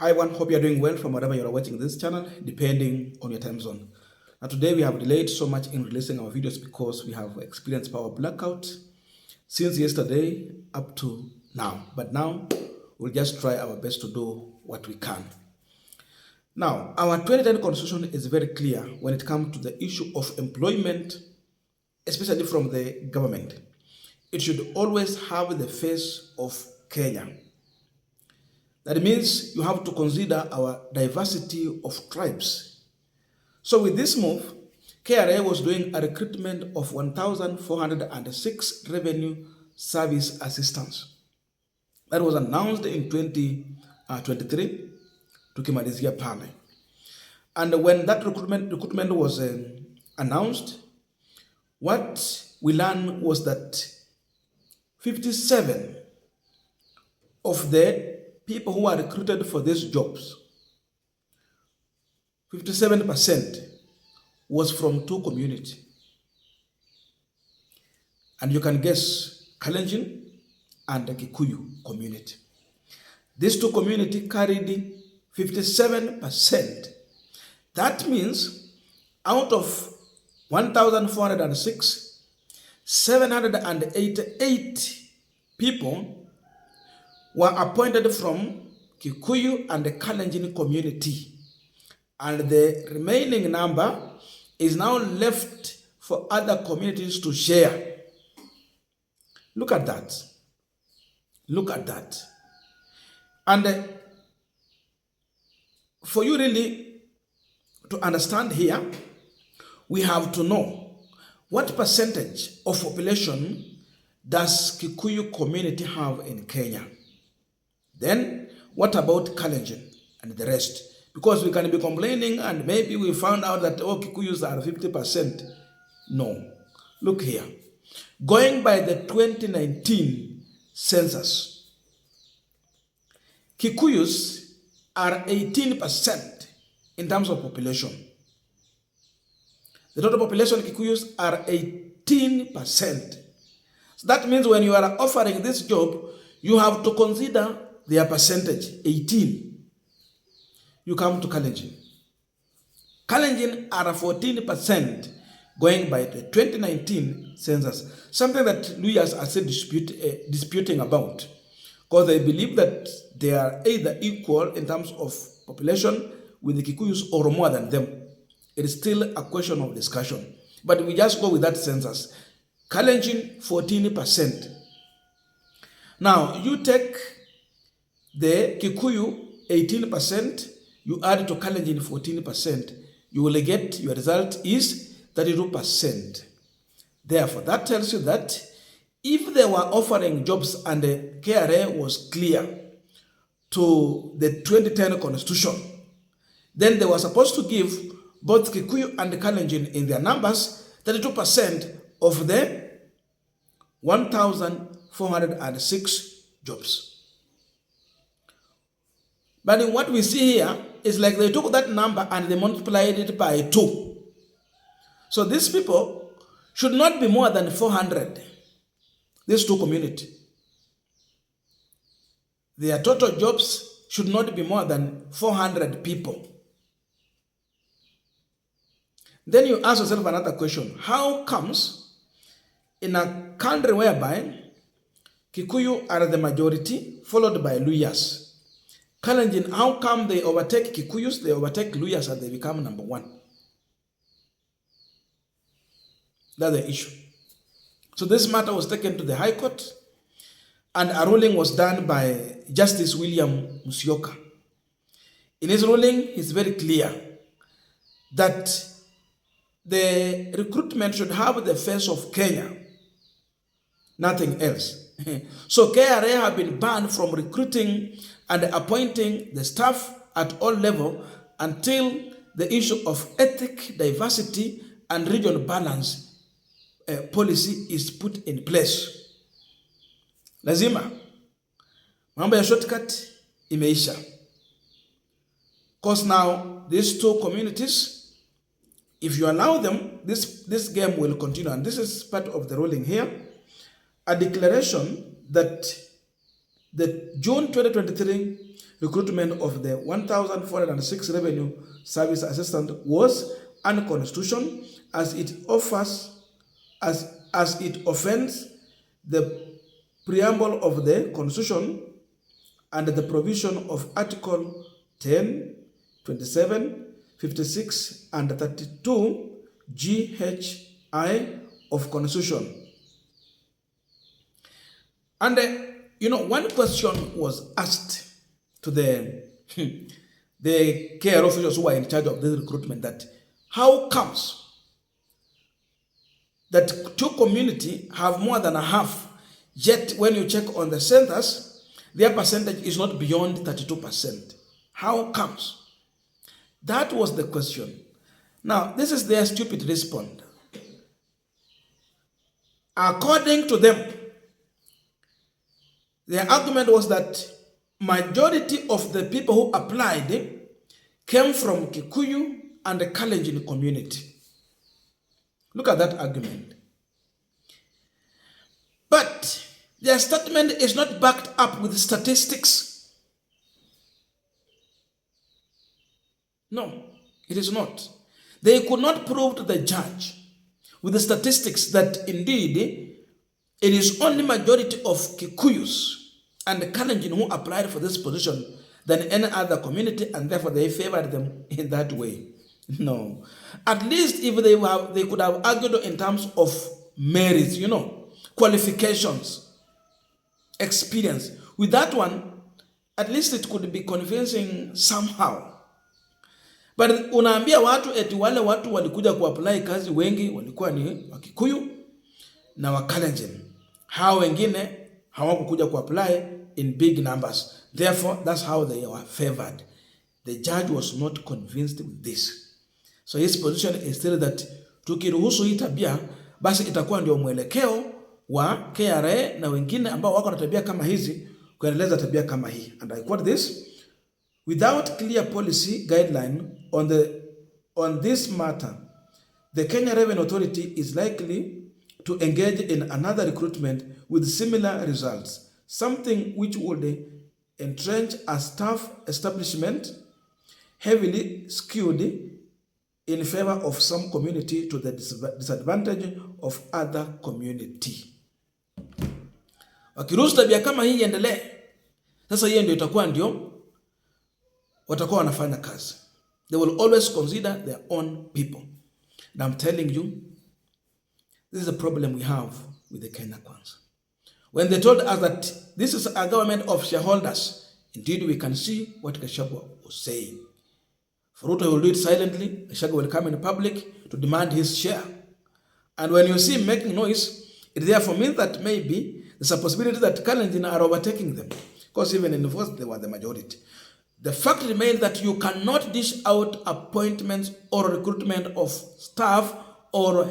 Hi everyone, hope you are doing well from wherever you are watching this channel, depending on your time zone. Now today we have delayed so much in releasing our videos because we have experienced power blackout since yesterday up to now. But now we'll just try our best to do what we can. Now, our 2010 constitution is very clear when it comes to the issue of employment, especially from the government. It should always have the face of Kenya. That means you have to consider our diversity of tribes. So with this move, KRA was doing a recruitment of 1,406 revenue service assistants. That was announced in 2023 to Aljazeera pale. And when that recruitment was announced, what we learned was that 57 of the people who are recruited for these jobs, 57% was from two communities. And you can guess, Kalenjin and the Kikuyu community. These two communities carried 57%. That means out of 1,406, 788 people were appointed from Kikuyu and the Kalenjin community. And the remaining number is now left for other communities to share. Look at that. Look at that. And for you really to understand here, we have to know what percentage of population does Kikuyu community have in Kenya. Then, what about Kalenjin and the rest? Because we can be complaining and maybe we found out that, oh, Kikuyus are 50%. No. Look here. Going by the 2019 census, Kikuyus are 18% in terms of population. The total population of Kikuyus are 18%. So that means when you are offering this job, you have to consider their percentage, 18. You come to Kalenjin. Kalenjin are 14% going by the 2019 census. Something that Luyas are still disputing about. Because they believe that they are either equal in terms of population with the Kikuyus or more than them. It is still a question of discussion. But we just go with that census. Kalenjin, 14%. Now, you take the Kikuyu 18%, you add to Kalenjin 14%, you will get, your result is 32%. Therefore, that tells you that if they were offering jobs and the KRA was clear to the 2010 constitution, then they were supposed to give both Kikuyu and Kalenjin in their numbers 32% of the 1,406 jobs. But what we see here is like they took that number and they multiplied it by 2. So these people should not be more than 400. These two communities. Their total jobs should not be more than 400 people. Then you ask yourself another question. How comes in a country whereby Kikuyu are the majority, followed by Luyas, Kalenjin, how come they overtake Kikuyus, they overtake Luyas, and they become number one? That's the issue. So this matter was taken to the High Court, and a ruling was done by Justice William Musyoka. In his ruling, he's very clear that the recruitment should have the face of Kenya, nothing else. So KRA have been banned from recruiting and appointing the staff at all levels until the issue of ethnic diversity and regional balance policy is put in place. Lazima mambo ya shortcut imeisha. Because now these two communities, if you allow them, this game will continue. And this is part of the ruling here. A declaration that the June 2023 recruitment of the 1,406 revenue service assistant was unconstitutional as it offends the preamble of the Constitution and the provision of Article 10, 27, 56, and 32 GHI of Constitution. And one question was asked to the care officers who are in charge of this recruitment, that how comes that two communities have more than a half, yet when you check on the census, their percentage is not beyond 32%. How comes? That was the question. Now, this is their stupid response. According to them, their argument was that majority of the people who applied came from Kikuyu and the Kalenjin community. Look at that argument. But their statement is not backed up with statistics. No, it is not. They could not prove to the judge with the statistics that indeed it is only majority of Kikuyus and the Kalenjin who applied for this position than any other community, and therefore they favored them in that way. No. At least if they could have argued in terms of merits, qualifications, experience. With that one, at least it could be convincing somehow. But unaambia watu eti wale watu walikuja kuapply kazi wengi walikuwa ni Wakikuyu na Wakalenjin. Hao wengine hawakukuja kuapply in big numbers. Therefore, that's how they were favored. The judge was not convinced with this. So his position is still that tukiruhusu hii tabia, basi itakuwa ndio mwelekeo wa KRA na wengine ambao wako na tabia kama hizi kuendeleza tabia kama hii. And I quote this: without clear policy guideline on this matter, the Kenya Revenue Authority is likely to engage in another recruitment with similar results, something which would entrench a staff establishment heavily skewed in favor of some community to the disadvantage of other community. Wakiruhusu tabia kama hii iendelee, sasa hiyo ndio itakuwa ndio watakuwa wanafanya kazi. They will always consider their own people. And I'm telling you, this is a problem we have with the Kenya Kwanza. When they told us that this is a government of shareholders, indeed we can see what Gachagwa was saying. Ruto will do it silently. Gachagwa will come in public to demand his share. And when you see him making noise, it therefore means that maybe there's a possibility that Kalenjin are overtaking them. Because even in the first, they were the majority. The fact remains that you cannot dish out appointments or recruitment of staff or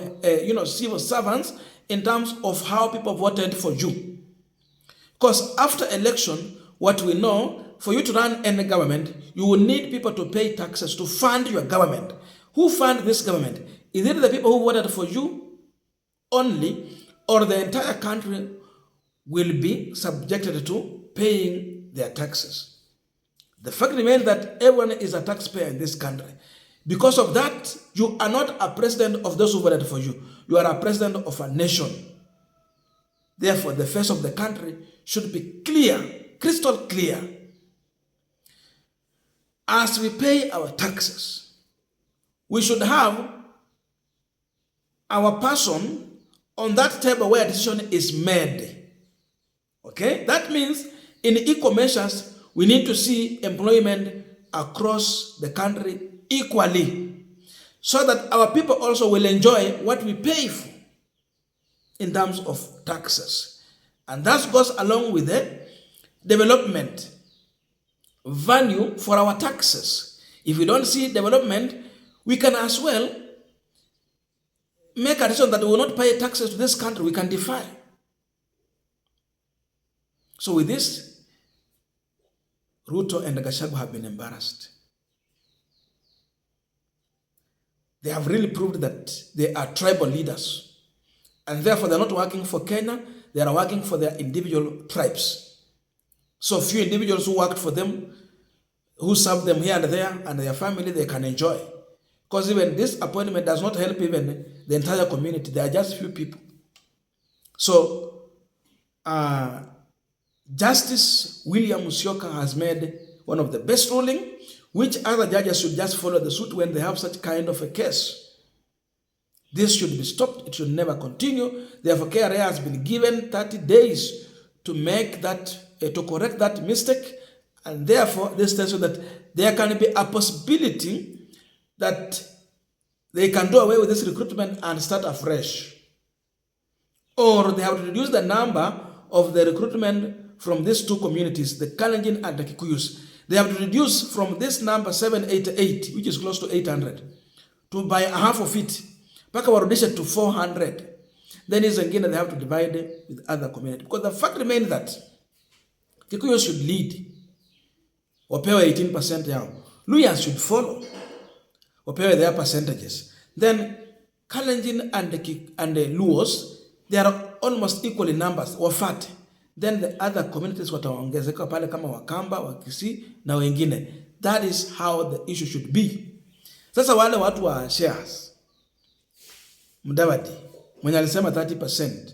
civil servants in terms of how people voted for you. Because after election, what we know, for you to run any government, you will need people to pay taxes to fund your government. Who fund this government? Is it the people who voted for you only, or the entire country will be subjected to paying their taxes? The fact remains that everyone is a taxpayer in this country. Because of that, you are not a president of those who voted for you. You are a president of a nation. Therefore, the face of the country should be clear, crystal clear. As we pay our taxes, we should have our person on that table where a decision is made. Okay? That means in equal measures, we need to see employment across the country equally, so that our people also will enjoy what we pay for in terms of taxes. And that goes along with the development value for our taxes. If we don't see development, we can as well make a decision that we will not pay taxes to this country. We can defy. So with this, Ruto and Gachagwa have been embarrassed. They have really proved that they are tribal leaders. And therefore, they're not working for Kenya. They are working for their individual tribes. So few individuals who worked for them, who served them here and there, and their family, they can enjoy. Because even this appointment does not help even the entire community. There are just few people. So, Justice William Musyoka has made one of the best ruling, which other judges should just follow the suit when they have such kind of a case. This should be stopped. It should never continue. Therefore, KRA has been given 30 days to make that, to correct that mistake. And therefore, this tells you that there can be a possibility that they can do away with this recruitment and start afresh. Or they have to reduce the number of the recruitment from these two communities, the Kalenjin and the Kikuyus. They have to reduce from this number 788, which is close to 800, to by half of it. Paka warudisha to 400. Then is again they have to divide it with other communities. Because the fact remains that Kikuyus should lead. Wapewe 18% yao. Luyas should follow. Wapewe their percentages. Then Kalenjin and the Luos, they are almost equal in numbers. Wafate. Then the other communities wataongezeka pale kama Wakamba, Wakisi na wengine. That is how the issue should be. Sasa wale watu wa shares, Mudavadi, mwenye alisema 30%.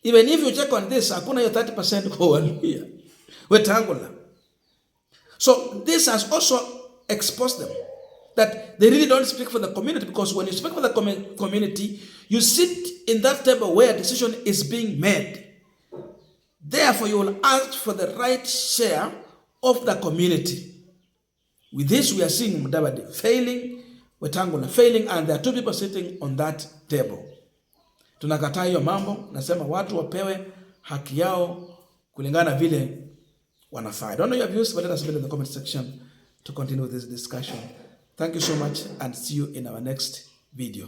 Even if you check on this, hakuna hiyo 30% kwa Waluhya. Wetangula. So this has also exposed them that they really don't speak for the community, because when you speak for the community, you sit in that table where a decision is being made. Therefore, you will ask for the right share of the community. With this, we are seeing Mudavadi failing, Wetangula failing, and there are two people sitting on that table. Tunakataa hiyo mambo, nasema watu wapewe haki yao kulingana vile wanafaa. I don't know your views, but let us know in the comment section to continue this discussion. Thank you so much, and see you in our next video.